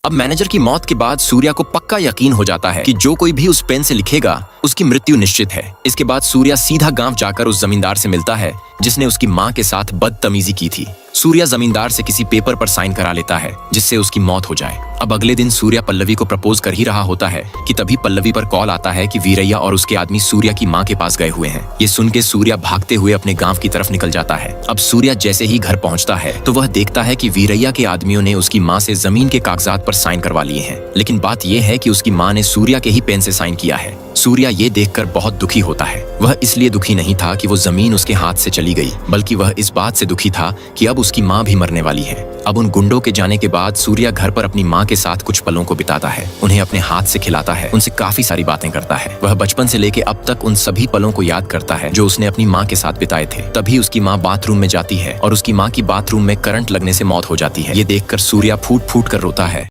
अब मैनेजर की मौत के बाद सूर्या को पक्का यकीन हो जाता है कि जो कोई भी उस पेन से लिखेगा उसकी मृत्यु निश्चित है। इसके बाद सूर्या सीधा गांव जाकर उस जमींदार से मिलता है जिसने उसकी मां के साथ बदतमीजी की थी। सूर्या जमींदार से किसी पेपर पर साइन करा लेता है जिससे उसकी मौत हो जाए। अब अगले दिन सूर्या पल्लवी को प्रपोज कर ही रहा होता है कि तभी पल्लवी पर कॉल आता है कि वीरैया और उसके आदमी सूर्या की मां के पास गए हुए हैं। ये सुन के सूर्या भागते हुए अपने गांव की तरफ निकल जाता है। अब सूर्या जैसे ही घर पहुंचता है तो वह देखता है कि वीरैया के आदमियों ने उसकी मां से जमीन के कागजात पर साइन करवा लिए हैं। लेकिन बात यह है कि उसकी मां ने सूर्या के ही पेन से साइन किया है। सूर्या ये देखकर बहुत दुखी होता है। वह इसलिए दुखी नहीं था कि वो जमीन उसके हाथ से चली गई, बल्कि वह इस बात से दुखी था कि अब उसकी मां भी मरने वाली है। अब उन गुंडों के जाने के बाद सूर्या घर पर अपनी मां के साथ कुछ पलों को बिताता है, उन्हें अपने हाथ से खिलाता है, उनसे काफी सारी बातें करता है। वह बचपन से लेके अब तक उन सभी पलों को याद करता है जो उसने अपनी मां के साथ बिताए थे। तभी उसकी मां बाथरूम में जाती है और उसकी मां की बाथरूम में करंट लगने से मौत हो जाती है। ये देखकर सूर्या फूट फूट कर रोता है।